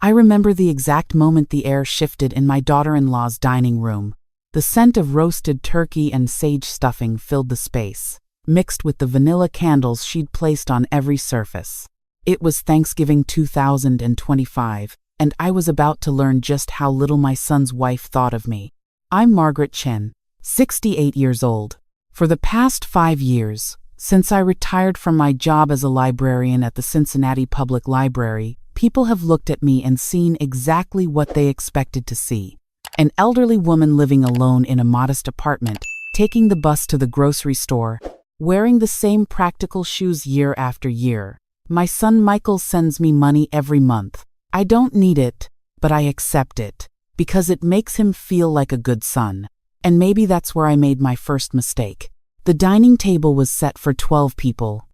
I remember the exact moment the air shifted in my daughter-in-law's dining room. The scent of roasted turkey and sage stuffing filled the space, mixed with the vanilla candles she'd placed on every surface. It was Thanksgiving 2025, and I was about to learn just how little my son's wife thought of me. I'm Margaret Chen, 68 years old. For the past 5 years, since I retired from my job as a librarian at the Cincinnati Public Library, people have looked at me and seen exactly what they expected to see. An elderly woman living alone in a modest apartment, taking the bus to the grocery store, wearing the same practical shoes year after year. My son Michael sends me money every month. I don't need it, but I accept it, because it makes him feel like a good son. And maybe that's where I made my first mistake. The dining table was set for 12 people.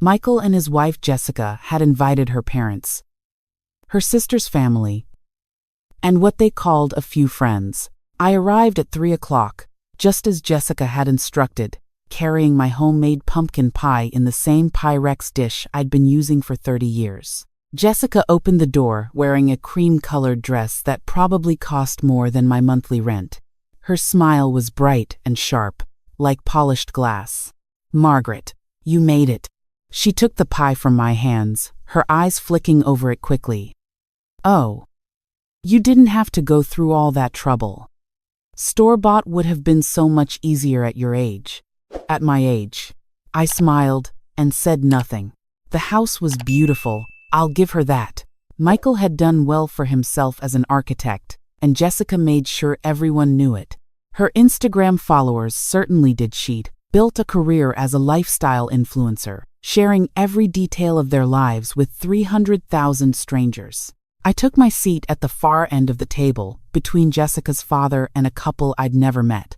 Michael and his wife Jessica had invited her parents, her sister's family, and what they called a few friends. I arrived at 3 o'clock, just as Jessica had instructed, carrying my homemade pumpkin pie in the same Pyrex dish I'd been using for 30 years. Jessica opened the door wearing a cream-colored dress that probably cost more than my monthly rent. Her smile was bright and sharp, like polished glass. "Margaret, you made it." She took the pie from my hands, her eyes flicking over it quickly. "Oh, you didn't have to go through all that trouble. Store-bought would have been so much easier at your age." At my age, I smiled and said nothing. The house was beautiful, I'll give her that. Michael had done well for himself as an architect, and Jessica made sure everyone knew it. Her Instagram followers certainly did. She'd built a career as a lifestyle influencer, sharing every detail of their lives with 300,000 strangers. I took my seat at the far end of the table, between Jessica's father and a couple I'd never met.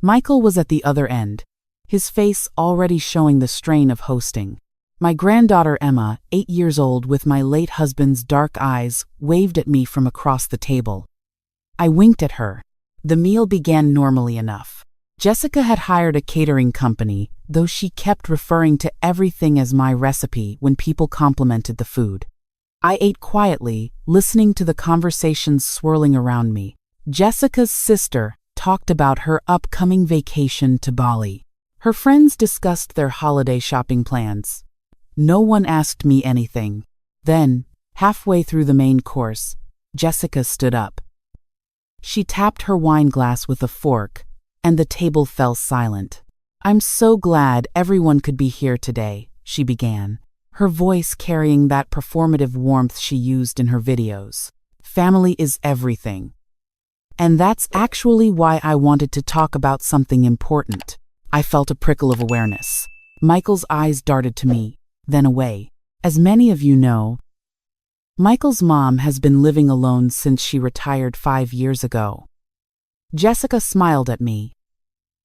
Michael was at the other end, his face already showing the strain of hosting. My granddaughter Emma, 8 years old with my late husband's dark eyes, waved at me from across the table. I winked at her. The meal began normally enough. Jessica had hired a catering company, though she kept referring to everything as my recipe when people complimented the food. I ate quietly, listening to the conversations swirling around me. Jessica's sister talked about her upcoming vacation to Bali. Her friends discussed their holiday shopping plans. No one asked me anything. Then, halfway through the main course, Jessica stood up. She tapped her wine glass with a fork, and the table fell silent. "I'm so glad everyone could be here today," she began, her voice carrying that performative warmth she used in her videos. "Family is everything. And that's actually why I wanted to talk about something important." I felt a prickle of awareness. Michael's eyes darted to me, then away. As many of you know, Michael's mom has been living alone since she retired 5 years ago. Jessica smiled at me,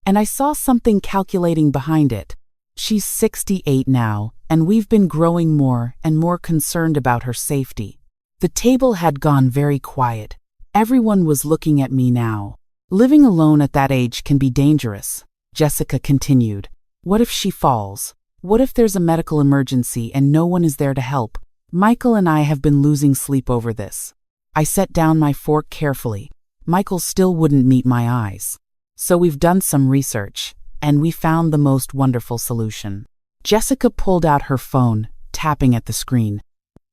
and I saw something calculating behind it. She's 68 now, and we've been growing more and more concerned about her safety. The table had gone very quiet. Everyone was looking at me now. "Living alone at that age can be dangerous," Jessica continued. "What if she falls? What if there's a medical emergency and no one is there to help?" Michael and I have been losing sleep over this. I set down my fork carefully. Michael still wouldn't meet my eyes. "So we've done some research, and we found the most wonderful solution." Jessica pulled out her phone, tapping at the screen.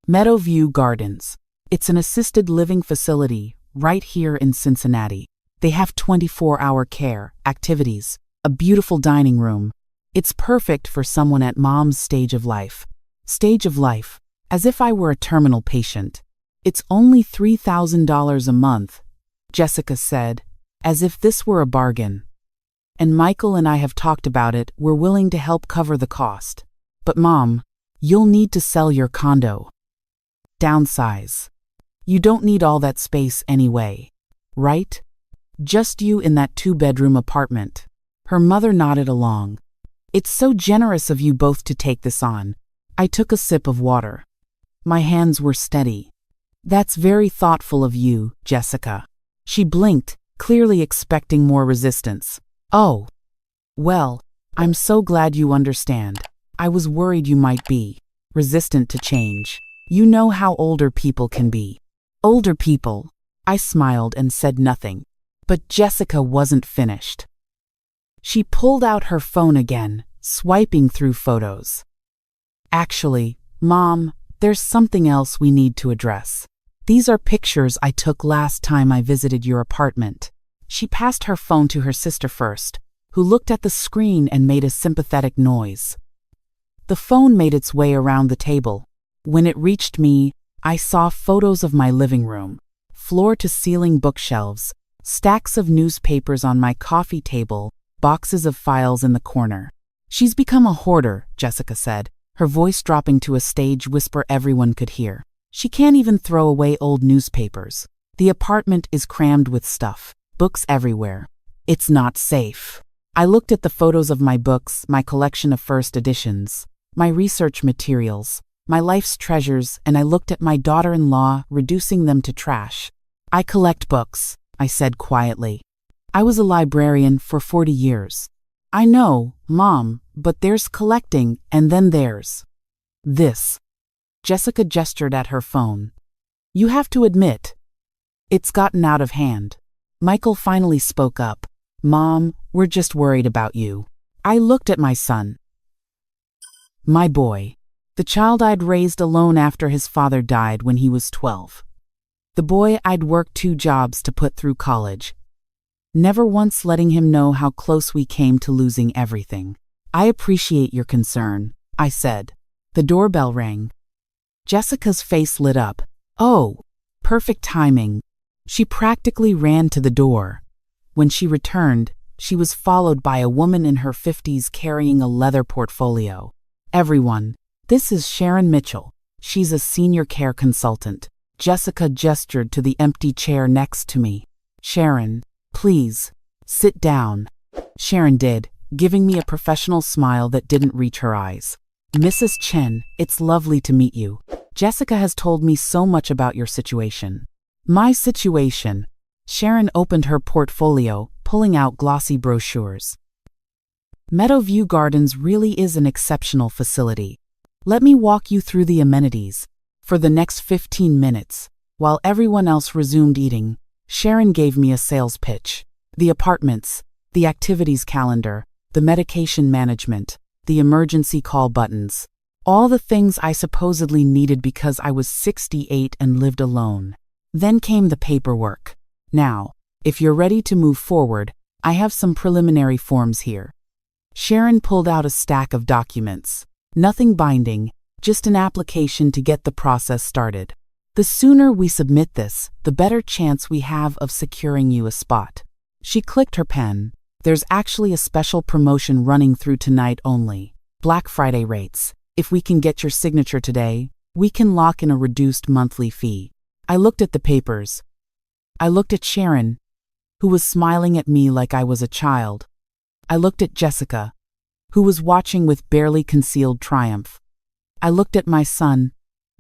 "Meadowview Gardens. It's an assisted living facility right here in Cincinnati. They have 24-hour care, activities, a beautiful dining room. It's perfect for someone at mom's stage of life. Stage of life, as if I were a terminal patient. It's only $3,000 a month," Jessica said, as if this were a bargain. "And Michael and I have talked about it. We're willing to help cover the cost. But Mom, you'll need to sell your condo. Downsize. You don't need all that space anyway, right? Just you in that 2-bedroom apartment." Her mother nodded along. "It's so generous of you both to take this on." I took a sip of water. My hands were steady. "That's very thoughtful of you, Jessica." She blinked, clearly expecting more resistance. "Oh, well, I'm so glad you understand. I was worried you might be resistant to change." You know how older people can be. Older people. I smiled and said nothing. But Jessica wasn't finished. She pulled out her phone again, swiping through photos. Actually, Mom, there's something else we need to address. These are pictures I took last time I visited your apartment. She passed her phone to her sister first, who looked at the screen and made a sympathetic noise. The phone made its way around the table. When it reached me, I saw photos of my living room, floor-to-ceiling bookshelves, stacks of newspapers on my coffee table, boxes of files in the corner. She's become a hoarder, Jessica said, her voice dropping to a stage whisper everyone could hear. She can't even throw away old newspapers. The apartment is crammed with stuff, books everywhere. It's not safe. I looked at the photos of my books, my collection of first editions, my research materials, my life's treasures, and I looked at my daughter-in-law reducing them to trash. I collect books, I said quietly. I was a librarian for 40 years. I know, Mom, but there's collecting, and then there's this. Jessica gestured at her phone. You have to admit, it's gotten out of hand. Michael finally spoke up. Mom, we're just worried about you. I looked at my son. My boy. The child I'd raised alone after his father died when he was 12. The boy I'd worked 2 jobs to put through college. Never once letting him know how close we came to losing everything. I appreciate your concern, I said. The doorbell rang. Jessica's face lit up. Oh, perfect timing. She practically ran to the door. When she returned, she was followed by a woman in her 50s carrying a leather portfolio. Everyone, this is Sharon Mitchell. She's a senior care consultant. Jessica gestured to the empty chair next to me. Sharon, please, sit down. Sharon did, giving me a professional smile that didn't reach her eyes. Mrs. Chen, it's lovely to meet you. Jessica has told me so much about your situation. My situation? Sharon opened her portfolio, pulling out glossy brochures. Meadowview Gardens really is an exceptional facility. Let me walk you through the amenities. For the next 15 minutes, while everyone else resumed eating, Sharon gave me a sales pitch. The apartments, the activities calendar, the medication management, the emergency call buttons. All the things I supposedly needed because I was 68 and lived alone. Then came the paperwork. Now, if you're ready to move forward, I have some preliminary forms here. Sharon pulled out a stack of documents. Nothing binding, just an application to get the process started. The sooner we submit this, the better chance we have of securing you a spot. She clicked her pen. There's actually a special promotion running through tonight only. Black Friday rates. If we can get your signature today, we can lock in a reduced monthly fee. I looked at the papers. I looked at Sharon, who was smiling at me like I was a child. I looked at Jessica, who was watching with barely concealed triumph. I looked at my son,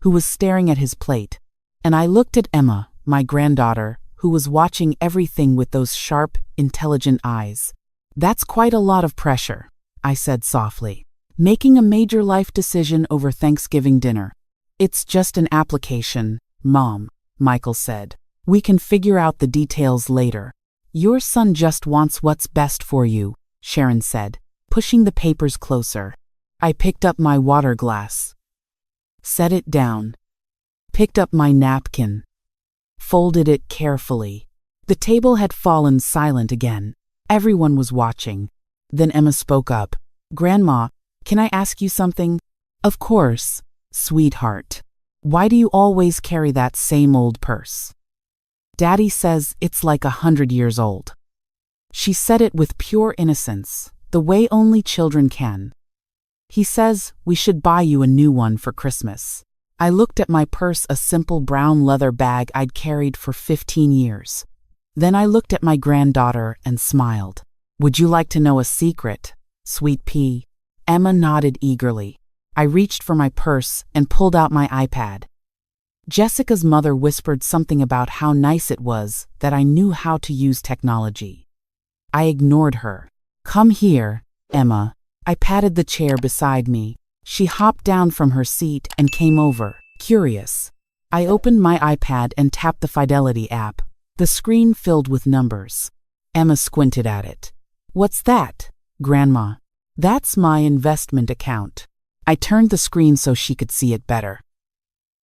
who was staring at his plate. And I looked at Emma, my granddaughter, who was watching everything with those sharp, intelligent eyes. That's quite a lot of pressure, I said softly. Making a major life decision over Thanksgiving dinner. It's just an application, Mom, Michael said. We can figure out the details later. Your son just wants what's best for you, Sharon said, pushing the papers closer. I picked up my water glass. Set it down. Picked up my napkin. Folded it carefully. The table had fallen silent again. Everyone was watching. Then Emma spoke up. Grandma, can I ask you something? Of course, sweetheart. Why do you always carry that same old purse? Daddy says it's like 100 years old. She said it with pure innocence, the way only children can. He says we should buy you a new one for Christmas. I looked at my purse, a simple brown leather bag I'd carried for 15 years. Then I looked at my granddaughter and smiled. Would you like to know a secret, sweet pea? Emma nodded eagerly. I reached for my purse and pulled out my iPad. Jessica's mother whispered something about how nice it was that I knew how to use technology. I ignored her. Come here, Emma. I patted the chair beside me. She hopped down from her seat and came over, Curious. I opened my iPad and tapped the Fidelity app. The screen filled with numbers. Emma squinted at it. "What's that, Grandma?" "That's my investment account." I turned the screen so she could see it better.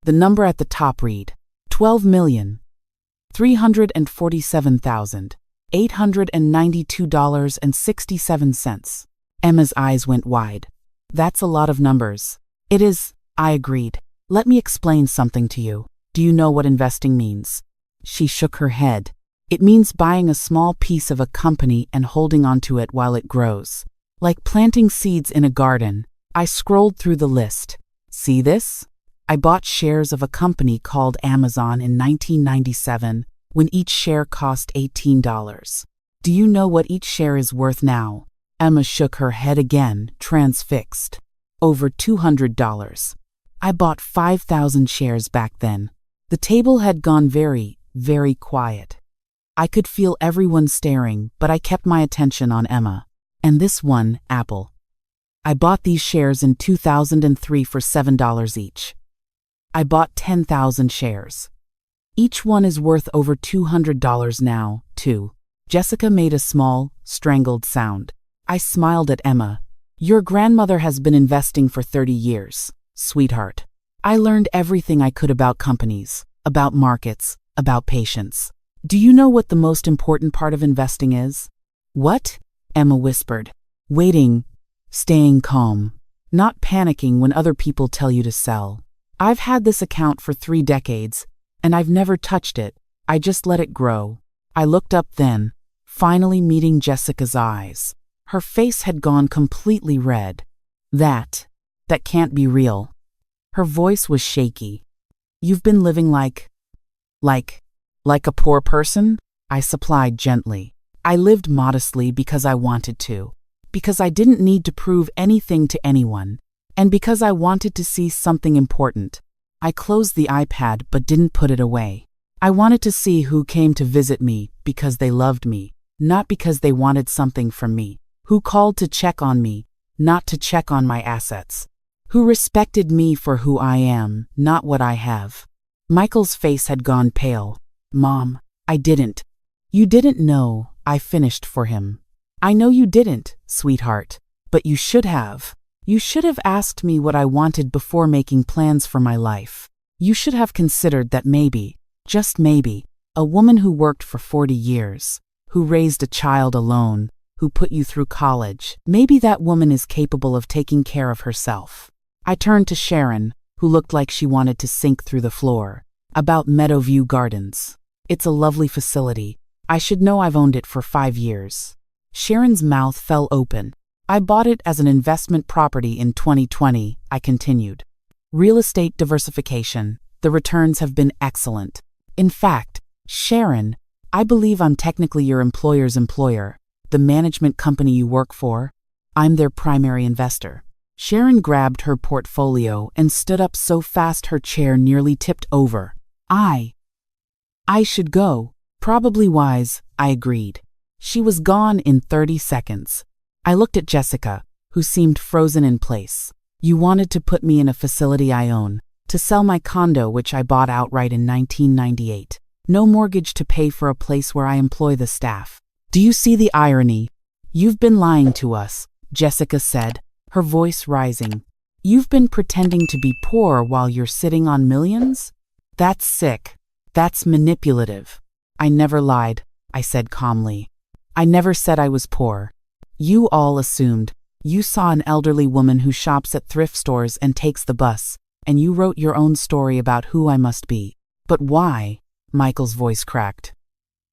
The number at the top read, $12,347,892.67. Emma's eyes went wide. "That's a lot of numbers." "It is," I agreed. "Let me explain something to you. Do you know what investing means?" She shook her head. "It means buying a small piece of a company and holding onto it while it grows. Like planting seeds in a garden." I scrolled through the list. "See this? I bought shares of a company called Amazon in 1997 when each share cost $18. Do you know what each share is worth now?" Emma shook her head again, transfixed. "Over $200. I bought 5,000 shares back then." The table had gone very, very quiet. I could feel everyone staring, but I kept my attention on Emma. "And this one, Apple. I bought these shares in 2003 for $7 each. I bought 10,000 shares. Each one is worth over $200 now, too." Jessica made a small, strangled sound. I smiled at Emma. "Your grandmother has been investing for 30 years, sweetheart. I learned everything I could about companies, about markets, about patience. Do you know what the most important part of investing is?" "What?" Emma whispered. "Waiting, staying calm, not panicking when other people tell you to sell. I've had this account for 3 decades, and I've never touched it. I just let it grow." I looked up then, finally meeting Jessica's eyes. Her face had gone completely red. That can't be real." Her voice was shaky. "You've been living like a poor person?" I supplied gently. "I lived modestly because I wanted to, because I didn't need to prove anything to anyone, and because I wanted to see something important." I closed the iPad but didn't put it away. I wanted to see who came to visit me because they loved me, not because they wanted something from me. Who called to check on me, not to check on my assets. Who respected me for who I am, not what I have. Michael's face had gone pale. "Mom, I didn't." "You didn't know," I finished for him. "I know you didn't, sweetheart, but you should have. You should have asked me what I wanted before making plans for my life. You should have considered that maybe, just maybe, a woman who worked for 40 years, who raised a child alone, who put you through college, maybe that woman is capable of taking care of herself." I turned to Sharon, who looked like she wanted to sink through the floor. "About Meadowview Gardens. It's a lovely facility. I should know. I've owned it for 5 years." Sharon's mouth fell open. "I bought it as an investment property in 2020, I continued. "Real estate diversification. The returns have been excellent. In fact, Sharon, I believe I'm technically your employer's employer, the management company you work for. I'm their primary investor." Sharon grabbed her portfolio and stood up so fast her chair nearly tipped over. I should go. Probably wise, I agreed. She was gone in 30 seconds. I looked at Jessica, who seemed frozen in place. "You wanted to put me in a facility I own, to sell my condo which I bought outright in 1998. No mortgage to pay for a place where I employ the staff. Do you see the irony? You've been lying to us," Jessica said, her voice rising. "You've been pretending to be poor while you're sitting on millions? That's sick. That's manipulative." "I never lied," I said calmly. "I never said I was poor. You all assumed. You saw an elderly woman who shops at thrift stores and takes the bus, and you wrote your own story about who I must be. But why?" Michael's voice cracked.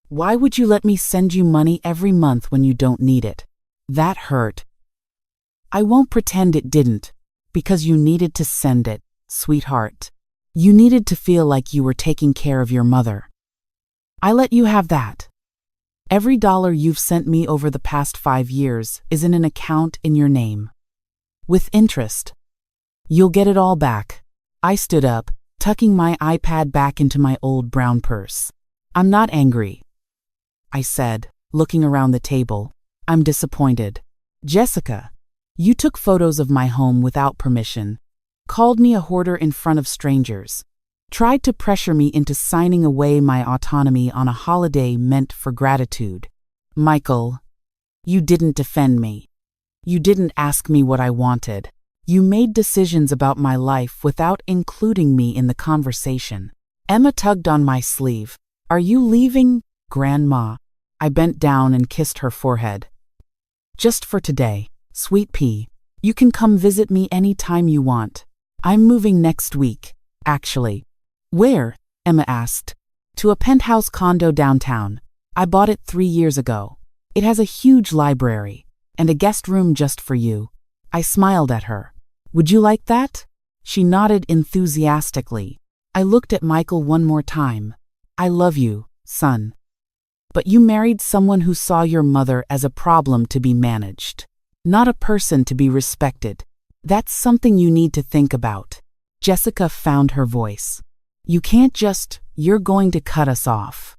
"Why would you let me send you money every month when you don't need it? That hurt." "I won't pretend it didn't, because you needed to send it, sweetheart. You needed to feel like you were taking care of your mother. I let you have that. Every dollar you've sent me over the past 5 years is in an account in your name. With interest. You'll get it all back." I stood up, tucking my iPad back into my old brown purse. "I'm not angry," I said, looking around the table. "I'm disappointed. Jessica, you took photos of my home without permission. called me a hoarder in front of strangers, tried to pressure me into signing away my autonomy on a holiday meant for gratitude. Michael, you didn't defend me. You didn't ask me what I wanted. You made decisions about my life without including me in the conversation. Emma tugged on my sleeve. Are you leaving, Grandma? I bent down and kissed her forehead. Just for today, sweet pea. You can come visit me any time you want. I'm moving next week, actually. Where? Emma asked. To a penthouse condo downtown. I bought it 3 years ago. It has a huge library and a guest room just for you. I smiled at her. Would you like that? She nodded enthusiastically. I looked at Michael one more time. I love you, son. But you married someone who saw your mother as a problem to be managed, not a person to be respected. That's something you need to think about. Jessica found her voice. You can't just, you're going to cut us off.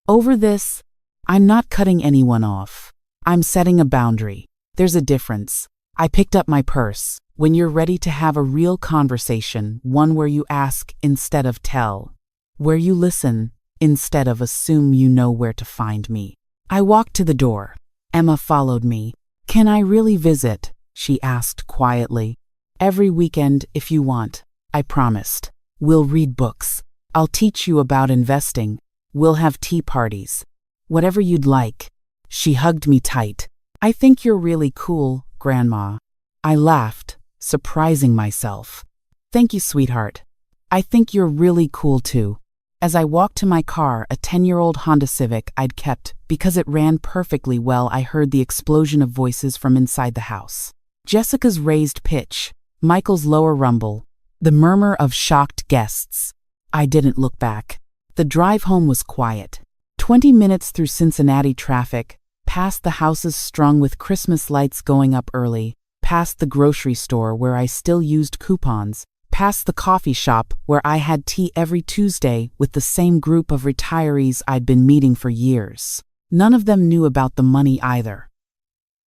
Over this, I'm not cutting anyone off. I'm setting a boundary. There's a difference. I picked up my purse. When you're ready to have a real conversation, one where you ask instead of tell, where you listen instead of assume you know where to find me. I walked to the door. Emma followed me. Can I really visit? She asked quietly. Every weekend if you want, I promised. We'll read books. I'll teach you about investing. We'll have tea parties. Whatever you'd like. She hugged me tight. I think you're really cool, Grandma. I laughed, surprising myself. Thank you, sweetheart. I think you're really cool too. As I walked to my car, a 10-year-old Honda Civic I'd kept because it ran perfectly well, I heard the explosion of voices from inside the house. Jessica's raised pitch, Michael's lower rumble, the murmur of shocked guests. I didn't look back. The drive home was quiet. 20 minutes through Cincinnati traffic, past the houses strung with Christmas lights going up early, past the grocery store where I still used coupons, past the coffee shop where I had tea every Tuesday with the same group of retirees I'd been meeting for years. None of them knew about the money either.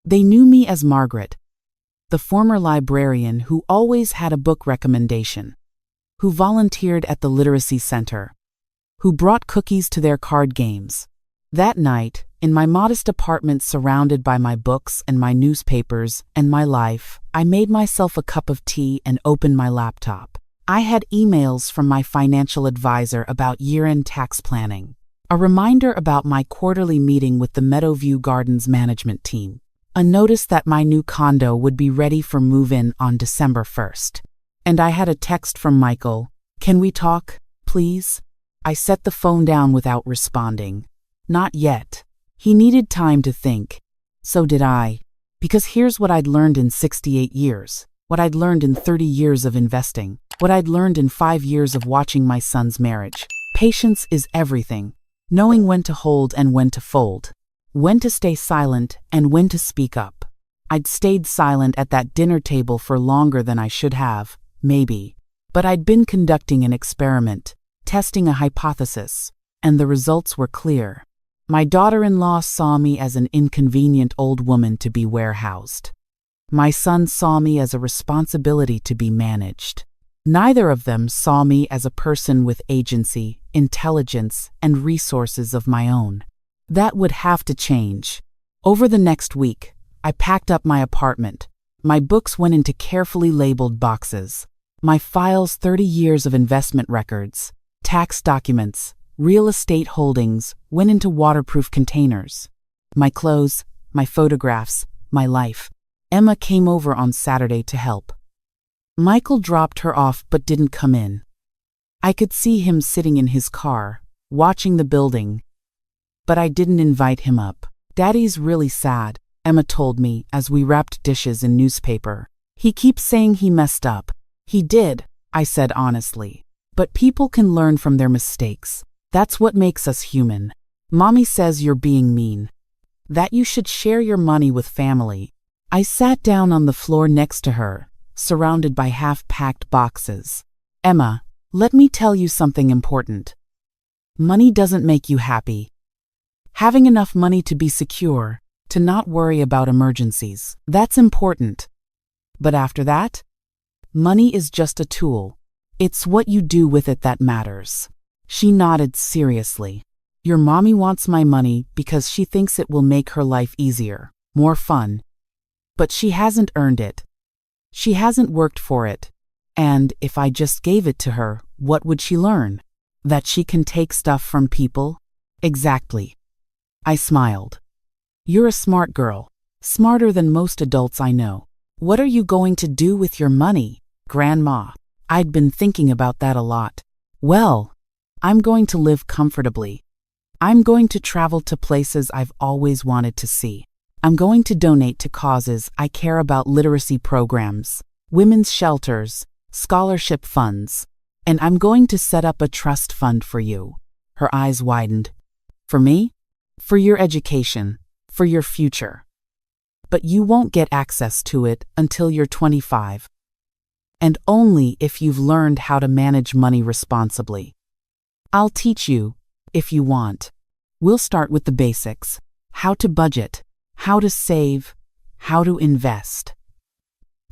They knew me as Margaret, the former librarian who always had a book recommendation, who volunteered at the literacy center, who brought cookies to their card games. That night, in my modest apartment surrounded by my books and my newspapers and my life, I made myself a cup of tea and opened my laptop. I had emails from my financial advisor about year-end tax planning, a reminder about my quarterly meeting with the Meadowview Gardens management team, a notice that my new condo would be ready for move-in on December 1st. And I had a text from Michael. Can we talk, please? I set the phone down without responding. Not yet. He needed time to think. So did I. Because here's what I'd learned in 68 years, what I'd learned in 30 years of investing, what I'd learned in 5 years of watching my son's marriage. Patience is everything. Knowing when to hold and when to fold. When to stay silent and when to speak up. I'd stayed silent at that dinner table for longer than I should have, maybe. But I'd been conducting an experiment, testing a hypothesis, and the results were clear. My daughter-in-law saw me as an inconvenient old woman to be warehoused. My son saw me as a responsibility to be managed. Neither of them saw me as a person with agency, intelligence, and resources of my own. That would have to change. Over the next week, I packed up my apartment. My books went into carefully labeled boxes. My files, 30 years of investment records, tax documents, real estate holdings went into waterproof containers. My clothes, my photographs, my life. Emma came over on Saturday to help. Michael dropped her off but didn't come in. I could see him sitting in his car, watching the building. But I didn't invite him up. Daddy's really sad, Emma told me as we wrapped dishes in newspaper. He keeps saying he messed up. He did, I said honestly. But people can learn from their mistakes. That's what makes us human. Mommy says you're being mean. That you should share your money with family. I sat down on the floor next to her, surrounded by half-packed boxes. Emma, let me tell you something important. Money doesn't make you happy. Having enough money to be secure, to not worry about emergencies, that's important. But after that? Money is just a tool. It's what you do with it that matters. She nodded seriously. Your mommy wants my money because she thinks it will make her life easier, more fun. But she hasn't earned it. She hasn't worked for it. And if I just gave it to her, what would she learn? That she can take stuff from people? Exactly. I smiled. You're a smart girl. Smarter than most adults I know. What are you going to do with your money, Grandma? I'd been thinking about that a lot. Well, I'm going to live comfortably. I'm going to travel to places I've always wanted to see. I'm going to donate to causes I care about: literacy programs, women's shelters, scholarship funds, and I'm going to set up a trust fund for you. Her eyes widened. For me? For your education, for your future. But you won't get access to it until you're 25. And only if you've learned how to manage money responsibly. I'll teach you, if you want. We'll start with the basics: how to budget, how to save, how to invest.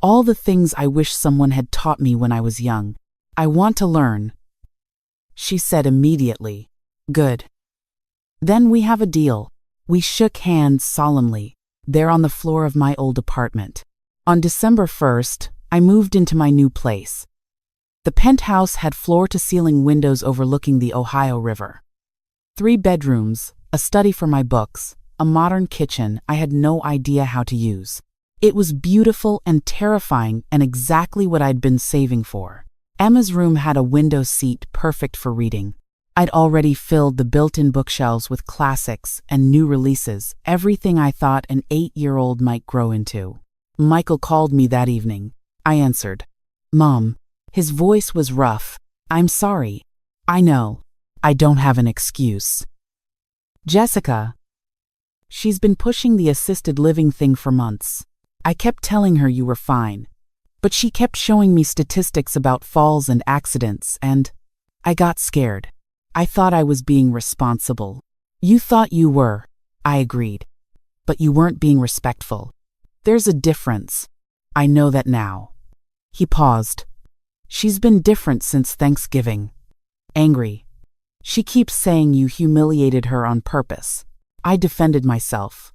All the things I wish someone had taught me when I was young. I want to learn. She said immediately. Good. Then we have a deal. We shook hands solemnly, there on the floor of my old apartment. On December 1st, I moved into my new place. The penthouse had floor-to-ceiling windows overlooking the Ohio River. 3 bedrooms, a study for my books, a modern kitchen I had no idea how to use. It was beautiful and terrifying, and exactly what I'd been saving for. Emma's room had a window seat perfect for reading. I'd already filled the built-in bookshelves with classics and new releases, everything I thought an 8-year-old might grow into. Michael called me that evening. I answered. Mom. His voice was rough. I'm sorry. I know. I don't have an excuse. Jessica. She's been pushing the assisted living thing for months. I kept telling her you were fine. But she kept showing me statistics about falls and accidents, and I got scared. I thought I was being responsible. You thought you were, I agreed. But you weren't being respectful. There's a difference. I know that now. He paused. She's been different since Thanksgiving. Angry. She keeps saying you humiliated her on purpose. I defended myself.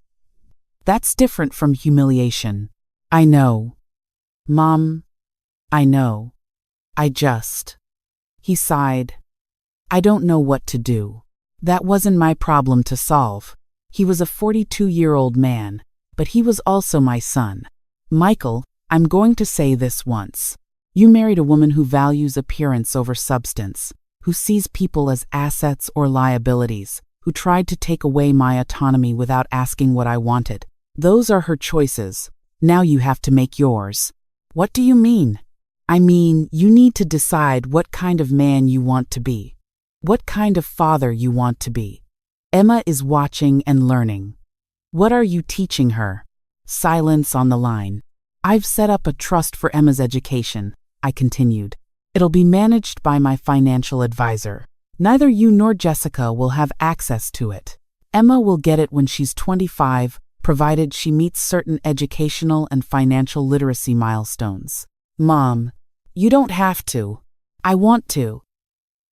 That's different from humiliation. I know. Mom, I know. He sighed. I don't know what to do. That wasn't my problem to solve. He was a 42-year-old man, but he was also my son. Michael, I'm going to say this once. You married a woman who values appearance over substance, who sees people as assets or liabilities, who tried to take away my autonomy without asking what I wanted. Those are her choices. Now you have to make yours. What do you mean? I mean, you need to decide what kind of man you want to be. What kind of father you want to be. Emma is watching and learning. What are you teaching her? Silence on the line. I've set up a trust for Emma's education, I continued. It'll be managed by my financial advisor. Neither you nor Jessica will have access to it. Emma will get it when she's 25, provided she meets certain educational and financial literacy milestones. Mom, you don't have to. I want to.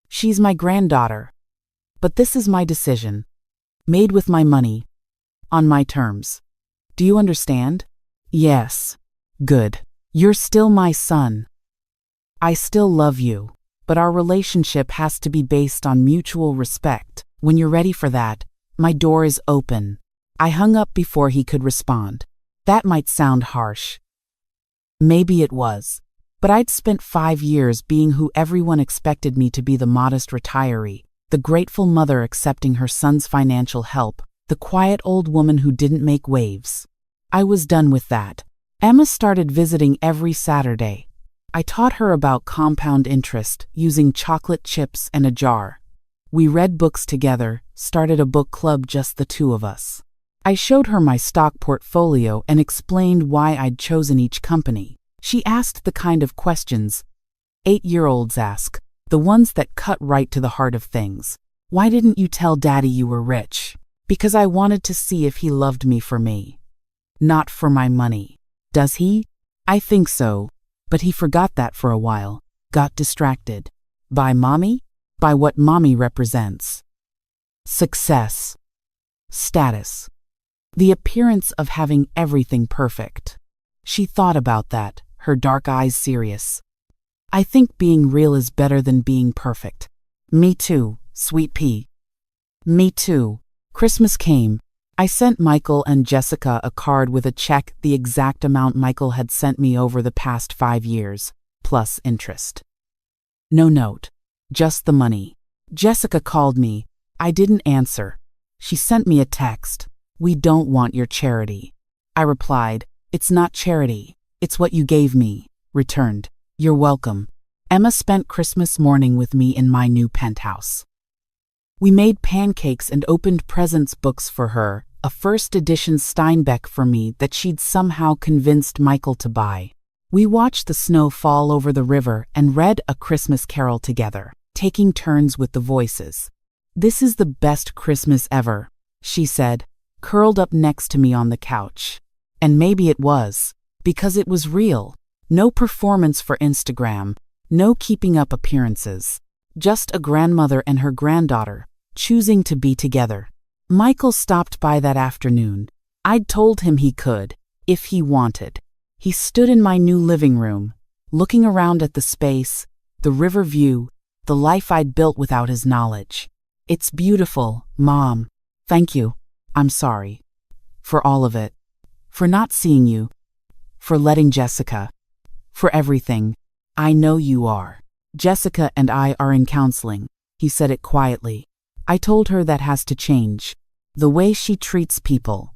She's my granddaughter. But this is my decision. Made with my money. On my terms. Do you understand? Yes. Good. You're still my son. I still love you, but our relationship has to be based on mutual respect. When you're ready for that, my door is open. I hung up before he could respond. That might sound harsh. Maybe it was. But I'd spent 5 years being who everyone expected me to be: the modest retiree, the grateful mother accepting her son's financial help, the quiet old woman who didn't make waves. I was done with that. Emma started visiting every Saturday. I taught her about compound interest, using chocolate chips and a jar. We read books together, started a book club, just the two of us. I showed her my stock portfolio and explained why I'd chosen each company. She asked the kind of questions 8-year-olds ask, the ones that cut right to the heart of things. Why didn't you tell Daddy you were rich? Because I wanted to see if he loved me for me. Not for my money. Does he? I think so. But he forgot that for a while, got distracted. By mommy? By what mommy represents. Success. Status. The appearance of having everything perfect. She thought about that, her dark eyes serious. I think being real is better than being perfect. Me too, sweet pea. Me too. Christmas came. I sent Michael and Jessica a card with a check, the exact amount Michael had sent me over the past 5 years, plus interest. No note. Just the money. Jessica called me. I didn't answer. She sent me a text. We don't want your charity. I replied, it's not charity. It's what you gave me. Returned, you're welcome. Emma spent Christmas morning with me in my new penthouse. We made pancakes and opened presents books for her, a first edition Steinbeck for me that she'd somehow convinced Michael to buy. We watched the snow fall over the river and read A Christmas Carol together, taking turns with the voices. This is the best Christmas ever, she said, curled up next to me on the couch. And maybe it was, because it was real. No performance for Instagram, no keeping up appearances. Just a grandmother and her granddaughter, choosing to be together. Michael stopped by that afternoon. I'd told him he could, if he wanted. He stood in my new living room, looking around at the space, the river view, the life I'd built without his knowledge. It's beautiful, Mom. Thank you. I'm sorry. For all of it. For not seeing you. For letting Jessica. For everything. I know you are. Jessica and I are in counseling. He said it quietly. I told her that has to change. The way she treats people.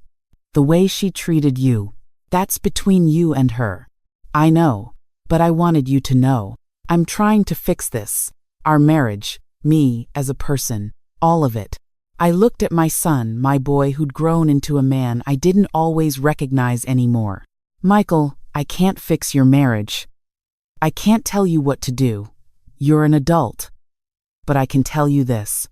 The way she treated you. That's between you and her. I know. But I wanted you to know. I'm trying to fix this. Our marriage, me as a person, all of it. I looked at my son, my boy who'd grown into a man I didn't always recognize anymore. Michael, I can't fix your marriage. I can't tell you what to do. You're an adult. But I can tell you this.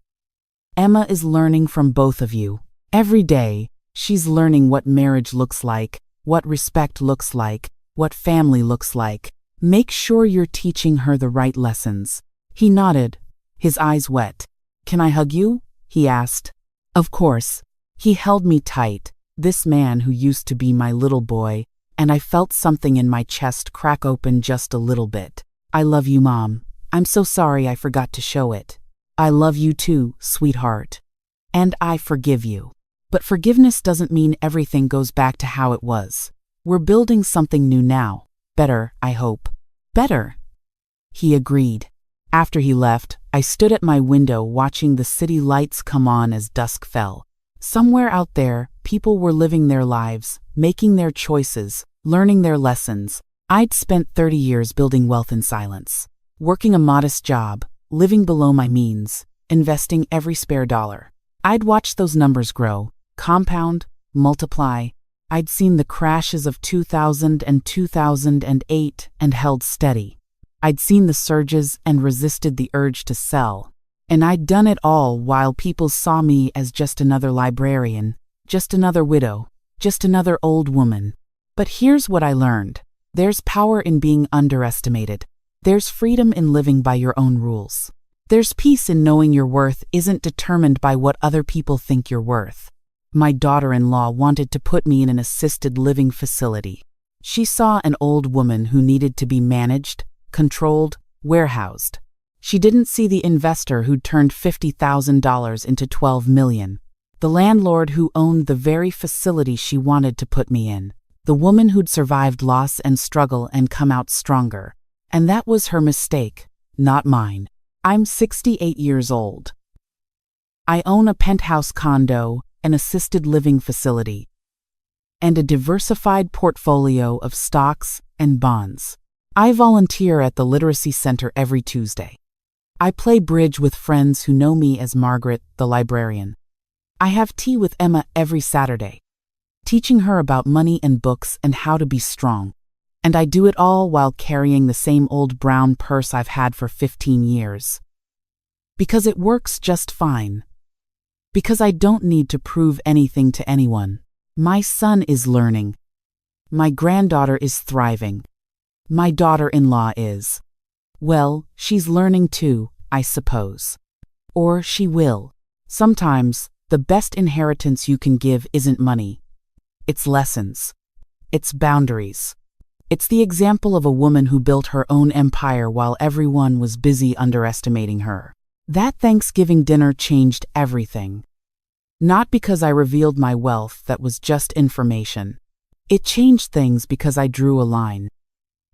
Emma is learning from both of you. Every day, she's learning what marriage looks like, what respect looks like, what family looks like. Make sure you're teaching her the right lessons. He nodded, his eyes wet. Can I hug you? He asked. Of course. He held me tight, this man who used to be my little boy, and I felt something in my chest crack open just a little bit. I love you, Mom. I'm so sorry I forgot to show it. I love you too, sweetheart. And I forgive you. But forgiveness doesn't mean everything goes back to how it was. We're building something new now. Better, I hope. Better. He agreed. After he left, I stood at my window watching the city lights come on as dusk fell. Somewhere out there, people were living their lives, making their choices, learning their lessons. I'd spent 30 years building wealth in silence, working a modest job, living below my means, investing every spare dollar. I'd watched those numbers grow, compound, multiply. I'd seen the crashes of 2000 and 2008 and held steady. I'd seen the surges and resisted the urge to sell. And I'd done it all while people saw me as just another librarian, just another widow, just another old woman. But here's what I learned. There's power in being underestimated. There's freedom in living by your own rules. There's peace in knowing your worth isn't determined by what other people think you're worth. My daughter-in-law wanted to put me in an assisted living facility. She saw an old woman who needed to be managed, controlled, warehoused. She didn't see the investor who'd turned $50,000 into $12 million. The landlord who owned the very facility she wanted to put me in. The woman who'd survived loss and struggle and come out stronger. And that was her mistake, not mine. I'm 68 years old. I own a penthouse condo, an assisted living facility, and a diversified portfolio of stocks and bonds. I volunteer at the Literacy Center every Tuesday. I play bridge with friends who know me as Margaret, the librarian. I have tea with Emma every Saturday, teaching her about money and books and how to be strong. And I do it all while carrying the same old brown purse I've had for 15 years. Because it works just fine. Because I don't need to prove anything to anyone. My son is learning. My granddaughter is thriving. My daughter-in-law is. Well, she's learning too, I suppose. Or she will. Sometimes, the best inheritance you can give isn't money. It's lessons. It's boundaries. It's the example of a woman who built her own empire while everyone was busy underestimating her. That Thanksgiving dinner changed everything. Not because I revealed my wealth, that was just information. It changed things because I drew a line.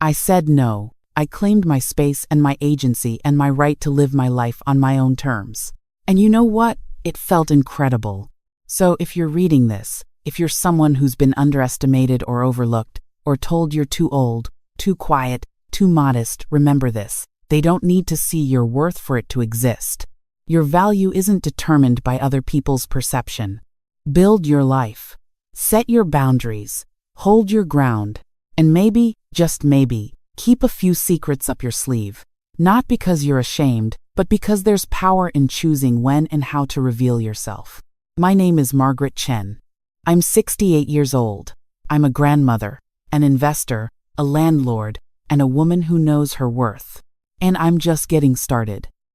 I said no. I claimed my space and my agency and my right to live my life on my own terms. And you know what? It felt incredible. So if you're reading this, if you're someone who's been underestimated or overlooked, or told you're too old, too quiet, too modest, remember this: they don't need to see your worth for it to exist. Your value isn't determined by other people's perception. Build your life. Set your boundaries. Hold your ground. And maybe, just maybe, keep a few secrets up your sleeve. Not because you're ashamed, but because there's power in choosing when and how to reveal yourself. My name is Margaret Chen. I'm 68 years old. I'm a grandmother, an investor, a landlord, and a woman who knows her worth. And I'm just getting started.